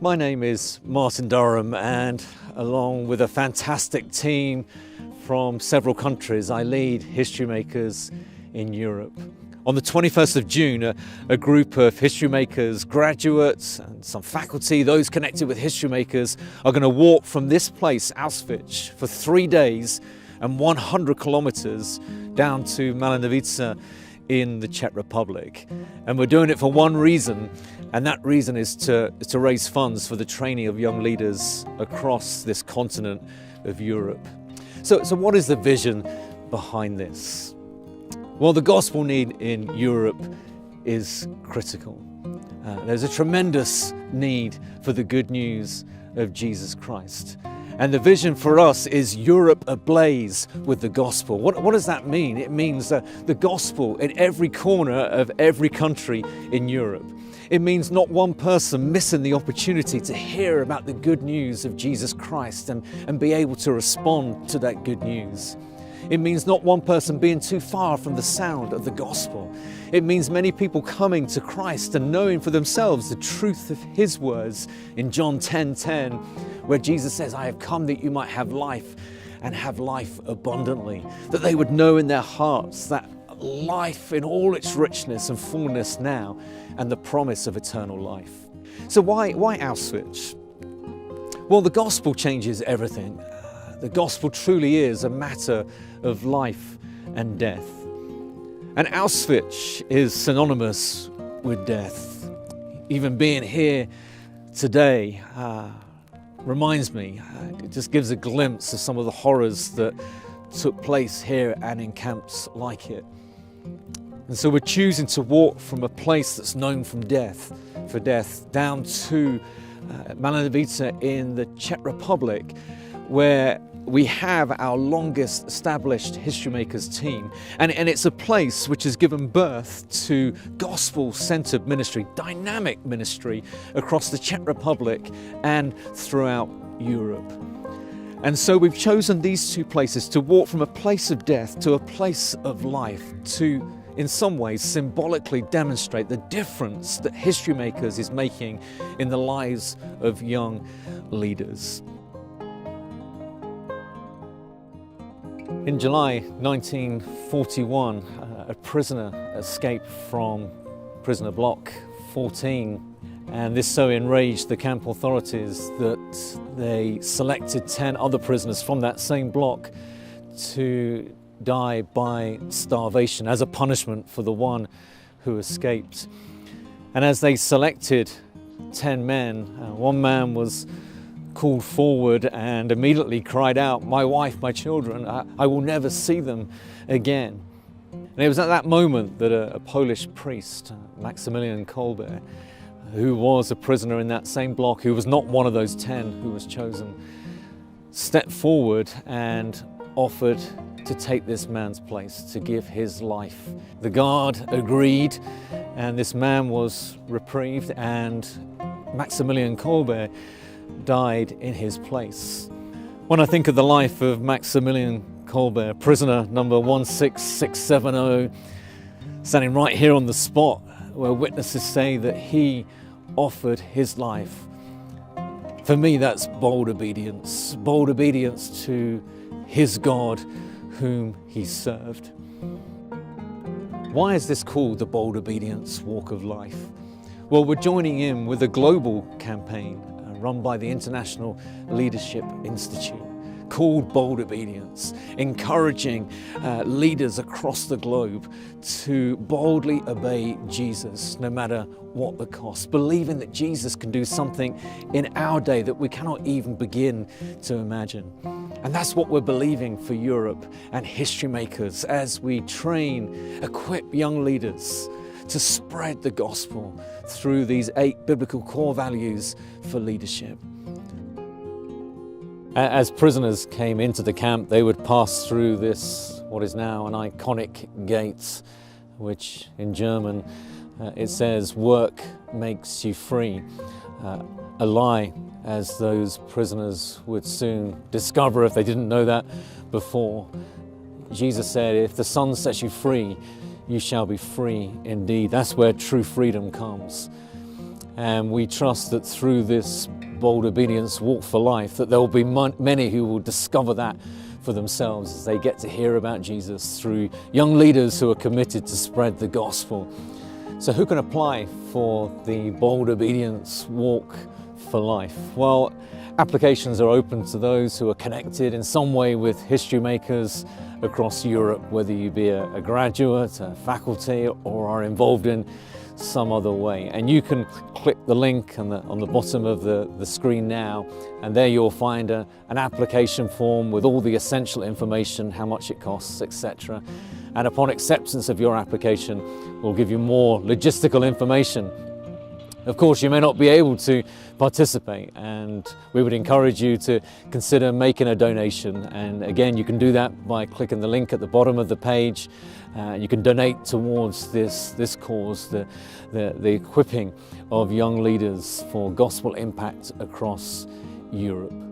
My name is Martin Durham, and along with a fantastic team from several countries, I lead History Makers in Europe. On the 21st of June, a group of History Makers, graduates and some faculty, those connected with History Makers, are going to walk from this place, Auschwitz, for 3 days and 100 kilometers down to Malinovice in the Czech Republic. And we're doing it for one reason, and that reason is to raise funds for the training of young leaders across this continent of Europe. So what is the vision behind this? Well, the gospel need in Europe is critical. There's a tremendous need for the good news of Jesus Christ. And the vision for us is Europe ablaze with the gospel. What does that mean? It means the gospel in every corner of every country in Europe. It means not one person missing the opportunity to hear about the good news of Jesus Christ and be able to respond to that good news. It means not one person being too far from the sound of the gospel. It means many people coming to Christ and knowing for themselves the truth of His words in John 10:10, where Jesus says, "I have come that you might have life and have life abundantly." That they would know in their hearts that life in all its richness and fullness now, and the promise of eternal life. So why Auschwitz? Well, the gospel changes everything. The gospel truly is a matter of life and death. And Auschwitz is synonymous with death. Even being here today reminds me, it just gives a glimpse of some of the horrors that took place here and in camps like it. And so we're choosing to walk from a place that's known for death, down to Malinovice in the Czech Republic, where we have our longest established History Makers team. And it's a place which has given birth to gospel-centered ministry, dynamic ministry across the Czech Republic and throughout Europe. And so we've chosen these two places to walk from a place of death to a place of life, to in some ways symbolically demonstrate the difference that History Makers is making in the lives of young leaders. In July 1941, a prisoner escaped from prisoner block 14, and this so enraged the camp authorities that they selected 10 other prisoners from that same block to die by starvation as a punishment for the one who escaped. And as they selected 10 men, one man was called forward and immediately cried out, "My wife, my children, I will never see them again." And it was at that moment that a Polish priest, Maximilian Kolbe, who was a prisoner in that same block, who was not one of those 10 who was chosen, stepped forward and offered to take this man's place, to give his life. The guard agreed, and this man was reprieved, and Maximilian Kolbe died in his place. When I think of the life of Maximilian Kolbe, prisoner number 16670, standing right here on the spot where witnesses say that he offered his life, for me that's bold obedience to his God whom he served. Why is this called the Bold Obedience Walk of Life? Well, we're joining in with a global campaign run by the International Leadership Institute called Bold Obedience, encouraging leaders across the globe to boldly obey Jesus no matter what the cost, believing that Jesus can do something in our day that we cannot even begin to imagine. And that's what we're believing for Europe and History Makers as we train, equip young leaders to spread the gospel through these 8 biblical core values for leadership. As prisoners came into the camp, they would pass through this, what is now an iconic gate, which in German it says, "Work makes you free." A lie as those prisoners would soon discover if they didn't know that before. Jesus said, if the Son sets you free, you shall be free indeed. That's where true freedom comes. And we trust that through this bold obedience walk for life, that there will be many who will discover that for themselves as they get to hear about Jesus through young leaders who are committed to spread the gospel. So who can apply for the bold obedience walk for life? Well, applications are open to those who are connected in some way with history makers across Europe, whether you be a graduate, a faculty, or are involved in some other way. And you can click the link on the bottom of the screen now, and there you'll find an application form with all the essential information, how much it costs, etc. And upon acceptance of your application, we'll give you more logistical information. Of course, you may not be able to participate, and we would encourage you to consider making a donation. And again, you can do that by clicking the link at the bottom of the page. You can donate towards this cause, the equipping of young leaders for gospel impact across Europe.